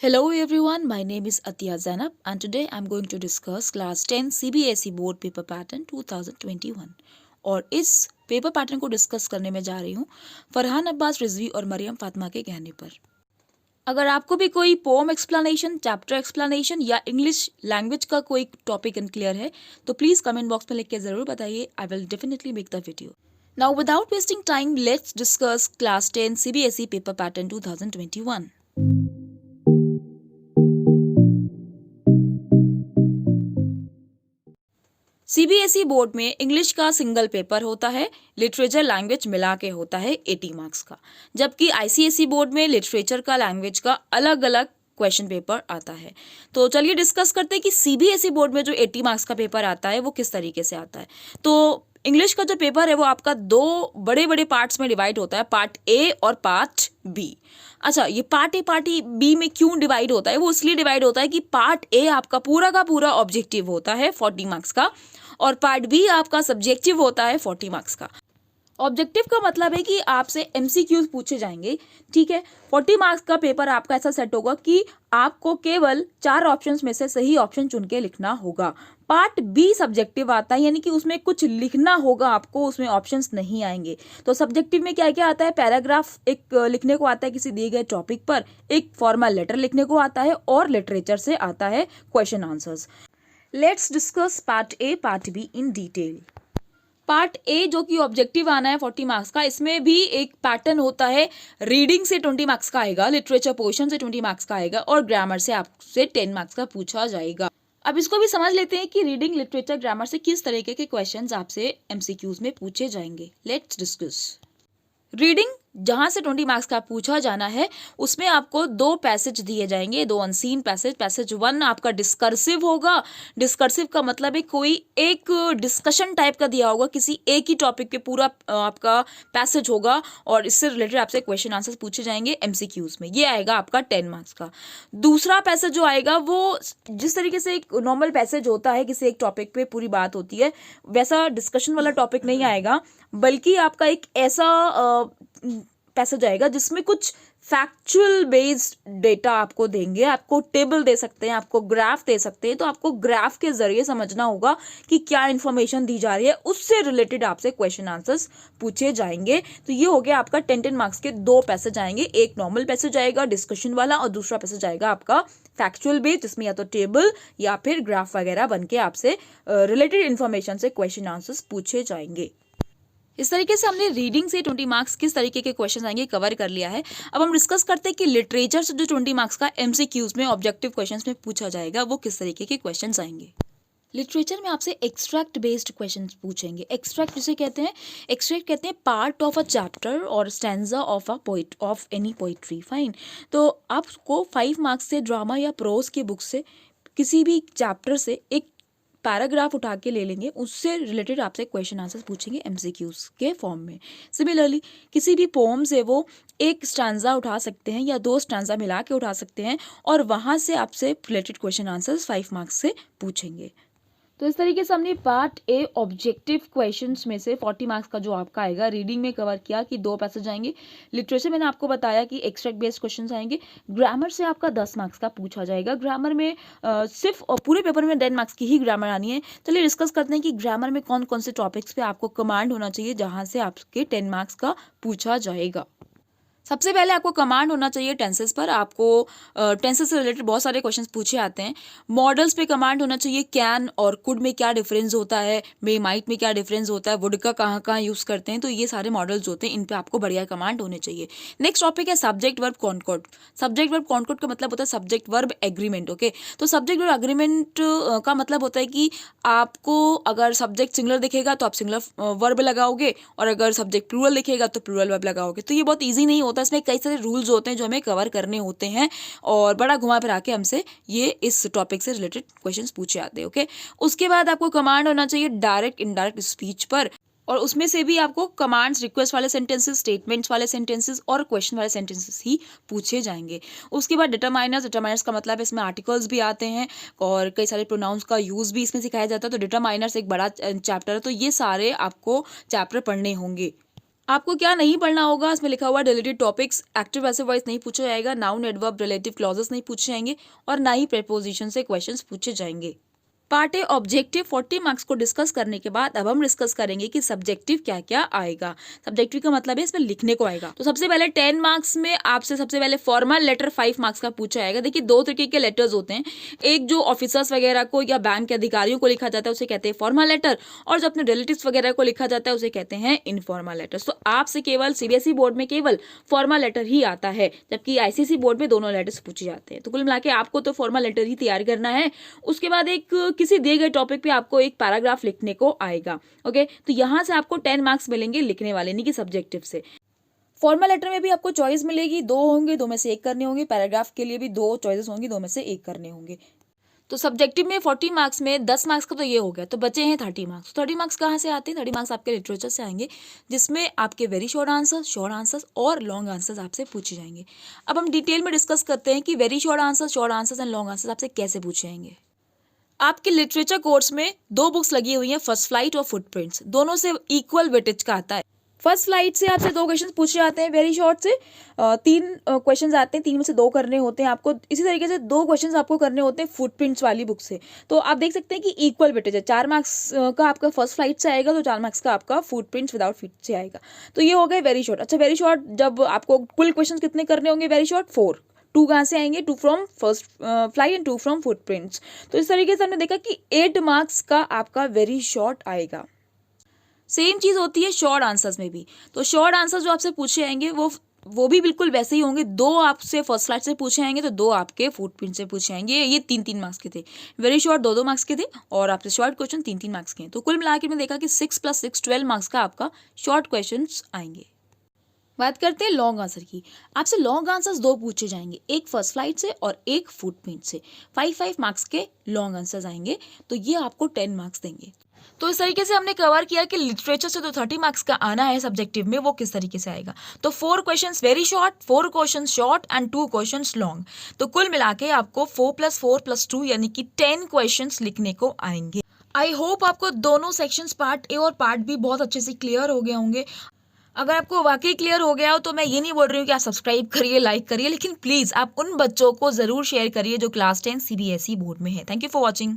Hello everyone, my name is Atiya Zainab and today I'm going to discuss class 10 CBSE board paper pattern 2021 और इस paper pattern को discuss करने में जा रही हूँ फरहान अब्बास रिजवी और मरियम फातिमा के कहने पर। अगर आपको भी कोई पोम एक्सप्लेनेशन, चैप्टर एक्सप्लेनेशन या इंग्लिश लैंग्वेज का कोई टॉपिक अनक्लियर है तो प्लीज़ कमेंट बॉक्स में लिख के ज़रूर बताइए। I will definitely make the video. Now without wasting time let's discuss class 10 CBSE paper pattern 2021। CBSE board में इंग्लिश का सिंगल पेपर होता है, लिटरेचर लैंग्वेज मिला के होता है 80 मार्क्स का, जबकि आईसीएसई बोर्ड में लिटरेचर का लैंग्वेज का अलग अलग क्वेश्चन पेपर आता है। तो चलिए डिस्कस करते हैं कि सीबीएसई बोर्ड में जो 80 मार्क्स का पेपर आता है वो किस तरीके से आता है। तो इंग्लिश का जो पेपर है वो आपका दो बड़े बड़े पार्ट्स में डिवाइड होता है, पार्ट ए और पार्ट बी। अच्छा, ये पार्ट ए पार्ट बी में क्यों डिवाइड होता है? वो इसलिए डिवाइड होता है कि पार्ट ए आपका पूरा का पूरा ऑब्जेक्टिव होता है 40 मार्क्स का और पार्ट बी आपका सब्जेक्टिव होता है 40 मार्क्स का। ऑब्जेक्टिव का मतलब है कि आपसे एमसीक्यूज पूछे जाएंगे, ठीक है। 40 मार्क्स का पेपर आपका ऐसा सेट होगा कि आपको केवल 4 ऑप्शंस में से सही ऑप्शन चुन के लिखना होगा। पार्ट बी सब्जेक्टिव आता है, यानी कि उसमें कुछ लिखना होगा आपको, उसमें ऑप्शंस नहीं आएंगे। तो सब्जेक्टिव में क्या क्या आता है? पैराग्राफ एक लिखने को आता है किसी दिए गए टॉपिक पर, एक फॉर्मल लेटर लिखने को आता है और लिटरेचर से आता है question answers. Let's discuss part A part be in detail. Part A जो कि ऑब्जेक्टिव आना है 40 मार्क्स का, इसमें भी एक पैटर्न होता है। रीडिंग से 20 मार्क्स का आएगा, लिटरेचर पोर्शन से 20 मार्क्स का आएगा और ग्रामर से आपसे 10 मार्क्स का पूछा जाएगा। अब इसको भी समझ लेते हैं कि रीडिंग, लिटरेचर, ग्रामर से किस तरीके के क्वेश्चंस आपसे एमसीक्यूज में पूछे जाएंगे। Let's discuss. रीडिंग जहां से 20 मार्क्स का पूछा जाना है उसमें आपको 2 पैसेज दिए जाएंगे, 2 अनसीन पैसेज। पैसेज 1 आपका डिस्कर्सिव होगा। डिस्कर्सिव का मतलब है कोई एक डिस्कशन टाइप का दिया होगा, किसी एक ही टॉपिक पे पूरा आपका पैसेज होगा और इससे रिलेटेड आपसे क्वेश्चन आंसर पूछे जाएंगे एमसीक्यूज में। ये आएगा आपका 10 मार्क्स का। दूसरा पैसेज जो आएगा वो जिस तरीके से एक नॉर्मल पैसेज होता है, किसी एक टॉपिक पे पूरी बात होती है, वैसा डिस्कशन वाला टॉपिक नहीं आएगा, बल्कि आपका एक ऐसा पैसेज आएगा जिसमें कुछ फैक्चुअल बेस्ड डेटा आपको देंगे। आपको टेबल दे सकते हैं, आपको ग्राफ दे सकते हैं, तो आपको ग्राफ के जरिए समझना होगा कि क्या इन्फॉर्मेशन दी जा रही है, उससे रिलेटेड आपसे क्वेश्चन आंसर्स पूछे जाएंगे। तो ये हो गया आपका 10 मार्क्स के 2 पैसेज आएंगे। एक नॉर्मल पैसेज आएगा डिस्कशन वाला और दूसरा पैसेज आएगा आपका फैक्चुअल बेस्ड, जिसमें या तो टेबल या फिर ग्राफ वगैरह बन के आपसे रिलेटेड इन्फॉर्मेशन से क्वेश्चन आंसर्स पूछे जाएंगे। इस तरीके से हमने रीडिंग से 20 मार्क्स किस तरीके के क्वेश्चन आएंगे कवर कर लिया है। अब हम डिस्कस करते हैं कि लिटरेचर से जो 20 मार्क्स का एमसीक्यूज में ऑब्जेक्टिव क्वेश्चंस में पूछा जाएगा वो किस तरीके के क्वेश्चंस आएंगे। लिटरेचर में आपसे एक्सट्रैक्ट बेस्ड क्वेश्चंस पूछेंगे। एक्सट्रैक्ट जिसे कहते हैं, एक्सट्रैक्ट कहते हैं पार्ट ऑफ अ चैप्टर और stanza of a poet of any poetry. Fine. तो आपको 5 मार्क्स से ड्रामा या प्रोज की बुक से किसी भी चैप्टर से एक पैराग्राफ उठा के ले लेंगे, उससे रिलेटेड आपसे क्वेश्चन आंसर पूछेंगे एमसीक्यूज के फॉर्म में। सिमिलरली किसी भी पोम से वो एक स्टैंजा उठा सकते हैं या 2 स्टैंजा मिला के उठा सकते हैं और वहाँ से आपसे रिलेटेड क्वेश्चन आंसर्स 5 मार्क्स से पूछेंगे। तो इस तरीके से हमने पार्ट ए ऑब्जेक्टिव क्वेश्चंस में से 40 मार्क्स का जो आपका आएगा रीडिंग में कवर किया कि 2 पैसेज आएंगे। लिटरेचर मैंने आपको बताया कि एक्सट्रैक्ट बेस्ड क्वेश्चंस आएंगे। ग्रामर से आपका 10 मार्क्स का पूछा जाएगा। ग्रामर में सिर्फ पूरे पेपर में 10 मार्क्स की ही ग्रामर आनी है। चलिए डिस्कस करते हैं कि ग्रामर में कौन कौन से टॉपिक्स पे आपको कमांड होना चाहिए जहाँ से आपके 10 मार्क्स का पूछा जाएगा। सबसे पहले आपको कमांड होना चाहिए टेंसेस पर। आपको टेंसेस से रिलेटेड बहुत सारे क्वेश्चंस पूछे आते हैं। मॉडल्स पे कमांड होना चाहिए। कैन और कुड में क्या डिफरेंस होता है, मे माइट में क्या डिफरेंस होता है, वुड का कहाँ कहाँ यूज़ करते हैं, तो ये सारे मॉडल्स होते हैं, इन पे आपको बढ़िया कमांड होने चाहिए। नेक्स्ट टॉपिक है subject verb concord. Subject verb concord का मतलब होता है सब्जेक्ट वर्ब एग्रीमेंट। ओके, तो सब्जेक्ट वर्ब एग्रीमेंट का मतलब होता है कि आपको अगर सब्जेक्ट सिंगुलर दिखेगा तो आप सिंगुलर वर्ब लगाओगे और अगर सब्जेक्ट प्लूरल दिखेगा तो प्लूरल वर्ब लगाओगे। तो ये बहुत ईजी नहीं होता, इसमें कई सारे रूल्स होते हैं जो हमें कवर करने होते हैं और बड़ा घुमा फिरा के हमसे ये इस टॉपिक से रिलेटेड क्वेश्चंस पूछे आते हैं। ओके, उसके बाद आपको कमांड होना चाहिए डायरेक्ट इनडायरेक्ट स्पीच पर, और उसमें से भी आपको कमांड्स, रिक्वेस्ट वाले सेंटेंसेस, स्टेटमेंट्स वाले सेंटेंसेस और क्वेश्चन वाले सेंटेंसेस ही पूछे जाएंगे। उसके बाद डिटरमाइनर्स। डिटरमाइनर्स का मतलब इसमें आर्टिकल्स भी आते हैं और कई सारे प्रोनाउंस का यूज़ भी इसमें सिखाया जाता है। तो डिटरमाइनर्स एक बड़ा चैप्टर है, तो ये सारे आपको चैप्टर पढ़ने होंगे। आपको क्या नहीं पढ़ना होगा, इसमें लिखा हुआ deleted topics, active passive voice नहीं पूछा जाएगा, नाउन एडवर्ब रिलेटिव क्लॉजेस नहीं पूछे जाएंगे और ना ही प्रीपोजिशन से क्वेश्चंस पूछे जाएंगे। पार्ट ए ऑब्जेक्टिव 40 मार्क्स को डिस्कस करने के बाद अब हम डिस्कस करेंगे कि सब्जेक्टिव क्या क्या आएगा। सब्जेक्टिव का मतलब है इसमें लिखने को आएगा। तो सबसे पहले 10 मार्क्स में आपसे सबसे पहले फॉर्मल लेटर 5 मार्क्स का पूछा जाएगा। देखिए 2 तरीके के लेटर्स होते हैं, एक जो ऑफिसर्स वगैरह को या बैंक के अधिकारियों को लिखा जाता है उसे कहते हैं फॉर्मल लेटर, और जो अपने रिलेटिव्स वगैरह को लिखा जाता है उसे कहते हैं इनफॉर्मल लेटर्स। तो आपसे केवल सीबीएसई बोर्ड में केवल फॉर्मल लेटर ही आता है, जबकि आईसीएसई बोर्ड में दोनों लेटर्स पूछे जाते हैं। तो कुल मिला के आपको तो फॉर्मल लेटर ही तैयार करना है। उसके बाद एक किसी दिए गए टॉपिक पे आपको एक पैराग्राफ लिखने को आएगा। ओके, तो यहां से आपको 10 मार्क्स मिलेंगे लिखने वाले, नहीं कि सब्जेक्टिव से। फॉर्मल लेटर में भी आपको चॉइस मिलेगी, 2 होंगे, 2 में से 1 करने होंगे। पैराग्राफ के लिए भी 2 चॉइसेस होंगी, 2 में से 1 करने होंगे। तो सब्जेक्टिव में 40 मार्क्स में 10 मार्क्स का तो ये हो गया, तो बचे हैं 30 मार्क्स। 30 मार्क्स कहाँ से आते हैं? 30 मार्क्स आपके लिटरेचर से आएंगे, जिसमें आपके वेरी शॉर्ट आंसर्स और लॉन्ग आंसर्स आपसे पूछे जाएंगे। अब हम डिटेल में डिस्कस करते हैं कि very short answers and long answers आपसे कैसे पूछे जाएंगे। आपके लिटरेचर कोर्स में 2 बुक्स लगी हुई हैं, फर्स्ट फ्लाइट और फुटप्रिंट्स, दोनों से इक्वल वेटेज का आता है। फर्स्ट फ्लाइट से आपसे 2 क्वेश्चन पूछे जाते हैं, वेरी शॉर्ट से 3 क्वेश्चन आते हैं, 3 में से 2 करने होते हैं आपको। इसी तरीके से 2 क्वेश्चन आपको करने होते हैं फुटप्रिंट्स वाली बुक से। तो आप देख सकते हैं कि इक्वल वेटेज है, 4 मार्क्स का आपका फर्स्ट फ्लाइट से आएगा, तो 4 मार्क्स का आपका फुटप्रिंट्स विदाउट फिट से आएगा। तो ये हो गए वेरी शॉर्ट। अच्छा, वेरी शॉर्ट जब आपको कुल क्वेश्चन कितने करने होंगे वेरी शॉर्ट? 4। 2 कहाँ से आएंगे? 2 from first flight and 2 from footprints. तो इस तरीके से हमने देखा कि 8 मार्क्स का आपका वेरी शॉर्ट आएगा। सेम चीज होती है शॉर्ट आंसर्स में भी। तो शॉर्ट आंसर जो आपसे पूछे जाएंगे वो भी बिल्कुल वैसे ही होंगे। 2 आपसे फर्स्ट फ्लाइट से पूछे जाएंगे, तो 2 आपके फुटप्रिंट से पूछे जाएंगे। ये 3-3 मार्क्स के थे। वेरी शॉर्ट 2-2 मार्क्स के थे, और आपसे शॉर्ट क्वेश्चन 3-3 मार्क्स के हैं। तो कुल मिलाकर मैंने देखा कि 6 + 6 12 मार्क्स का आपका शॉर्ट क्वेश्चन आएंगे। बात करते हैं लॉन्ग आंसर की। आपसे लॉन्ग आंसर्स 2 पूछे जाएंगे, एक फर्स्ट फ्लाइट से और एक फुटप्रिंट से। 5-5 मार्क्स के लॉन्ग आंसर्स आएंगे, तो ये आपको 10 मार्क्स देंगे। तो इस तरीके से हमने कवर किया कि लिटरेचर से तो 30 मार्क्स का आना है, सब्जेक्टिव में वो किस तरीके से आएगा। तो 4 questions very short, 4 questions short and 2 questions long. तो कुल मिला के आपको 4 + 4 + 2 यानी कि 10 क्वेश्चंस लिखने को आएंगे। आई होप आपको दोनों सेक्शंस पार्ट ए और पार्ट बी बहुत अच्छे से क्लियर हो गए होंगे। अगर आपको वाकई क्लियर हो गया हो तो मैं ये नहीं बोल रही हूँ कि आप सब्सक्राइब करिए, लाइक करिए, लेकिन प्लीज़ आप उन बच्चों को ज़रूर शेयर करिए जो क्लास 10 सीबीएसई बोर्ड में है। Thank you for watching.